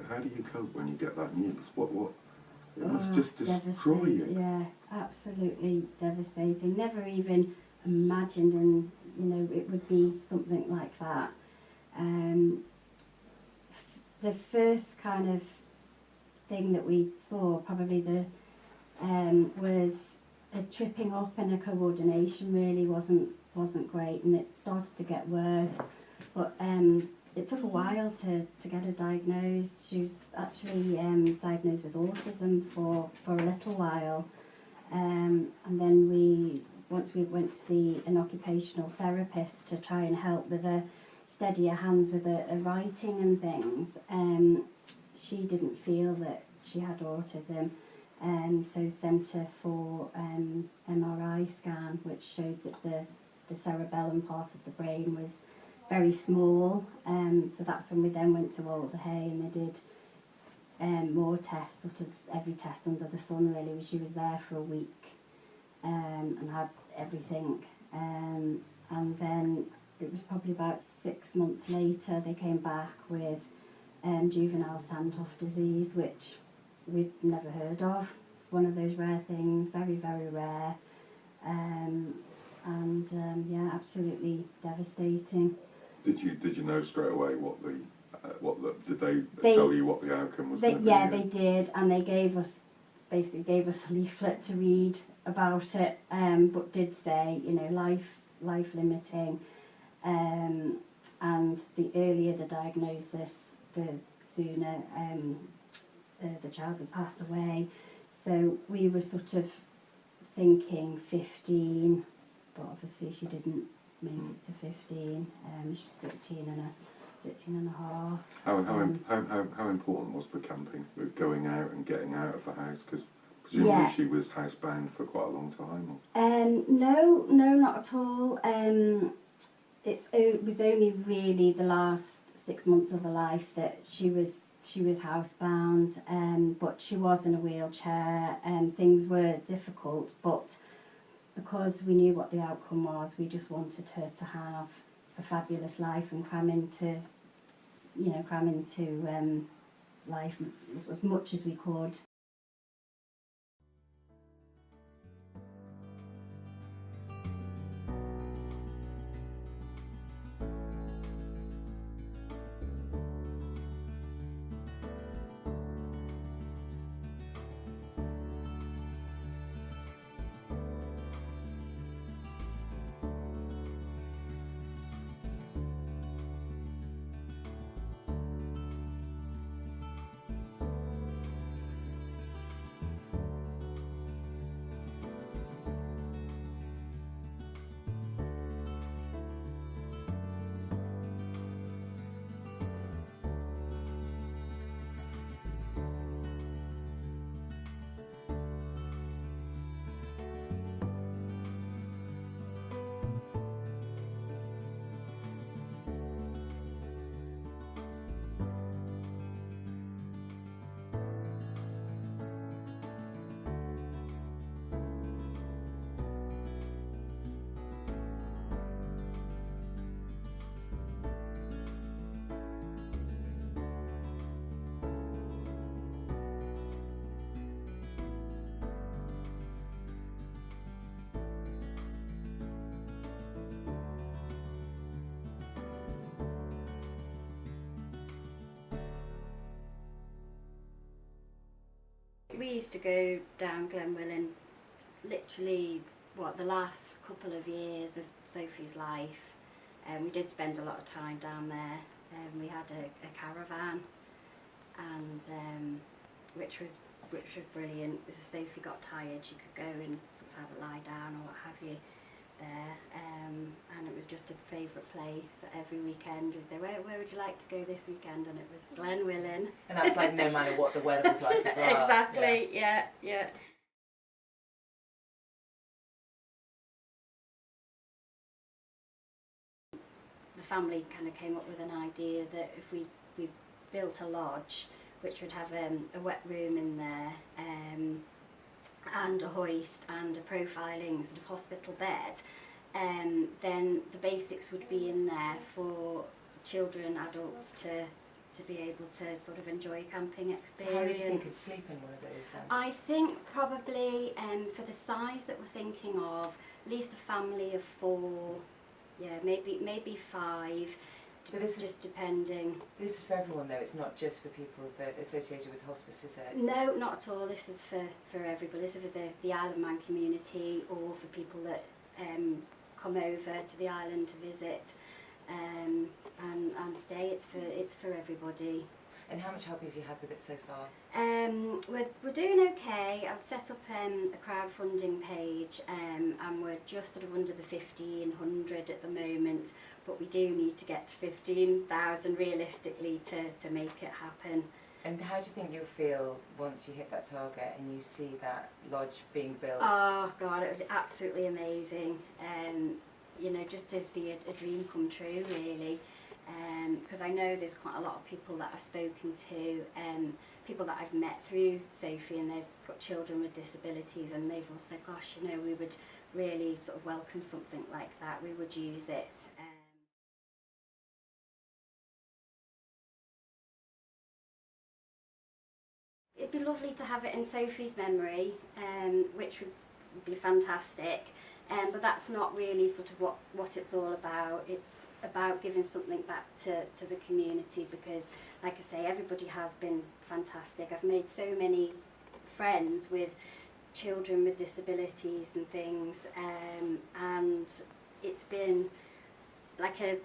how do you cope when you get that news? What it must just destroy you. Yeah, absolutely devastating. Never even imagined, and it would be something like that. The first kind of thing that we saw probably was a tripping up, and a coordination really wasn't great, and it started to get worse. But it took a while to get her diagnosed. She was actually diagnosed with autism for a little while, and then once we went to see an occupational therapist to try and help with her steadier hands with her writing and things, she didn't feel that she had autism, so sent her for MRI scan, which showed that the cerebellum part of the brain was very small. So that's when we then went to Alder Hey, and they did more tests, sort of every test under the sun really. She was there for a week and had everything. And then it was probably about 6 months later they came back with juvenile Sandhoff disease, which we'd never heard of. One of those rare things, very, very rare. Yeah, absolutely devastating. Did you know straight away did they tell you what the outcome was going to be? Yeah, they did, and they gave us a leaflet to read about it, but did say, life limiting, and the earlier the diagnosis, the sooner the child would pass away. So we were sort of thinking 15, but obviously she didn't make it to 15. She was 13 and a half. How important was the camping, going out and getting out of the house? Because presumably she was housebound for quite a long time. No, not at all. It was only really the last 6 months of her life that she was housebound, but she was in a wheelchair, and things were difficult, but because we knew what the outcome was, we just wanted her to have a fabulous life and cram into life as much as we could. We used to go down Glenwillan literally, the last couple of years of Sophie's life. We did spend a lot of time down there. We had a caravan, and which was brilliant. If Sophie got tired, she could go and sort of have a lie down or what have you there, and it was just a favourite place. Every weekend we'd say, where would you like to go this weekend? And it was Glenwillan. And that's like no matter what the weather was like as well. Exactly, yeah. The family kind of came up with an idea that if we built a lodge which would have a wet room in there, and a hoist and a profiling sort of hospital bed, then the basics would be in there for children, adults to to be able to sort of enjoy a camping experience. So how did you think you'd sleep in one of those then? I think probably for the size that we're thinking of, at least a family of 4, yeah, maybe 5. But this just depending. This is for everyone though, it's not just for people that are associated with hospice, is it? No, not at all. This is for everybody. This is for the Isle of Man community, or for people that come over to the island to visit and stay. It's for everybody. And how much help have you had with it so far? We're doing okay. I've set up a crowdfunding page and we're just sort of under the 1,500 at the moment, but we do need to get to 15,000 realistically to make it happen. And how do you think you'll feel once you hit that target and you see that lodge being built? Oh God, it would be absolutely amazing. You know, just to see a dream come true, really. Because I know there's quite a lot of people that I've spoken to, people that I've met through Sophie, and they've got children with disabilities, and they've all said, gosh, you know, we would really sort of welcome something like that, we would use it. It'd be lovely to have it in Sophie's memory, which would be fantastic, but that's not really sort of what it's all about. It's about giving something back to the community, because like I say, everybody has been fantastic. I've made so many friends with children with disabilities and things, and it's been like it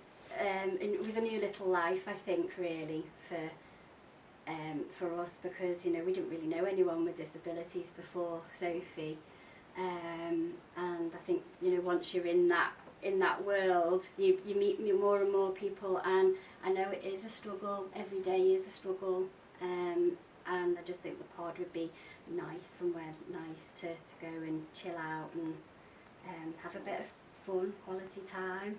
was a new little life, I think, really, for us, because you know, we didn't really know anyone with disabilities before Sophie, and I think, you know, once you're in that world, you meet more and more people, and I know it is a struggle. Every day is a struggle, and I just think the pod would be nice, somewhere nice to go and chill out and have a bit of fun, quality time.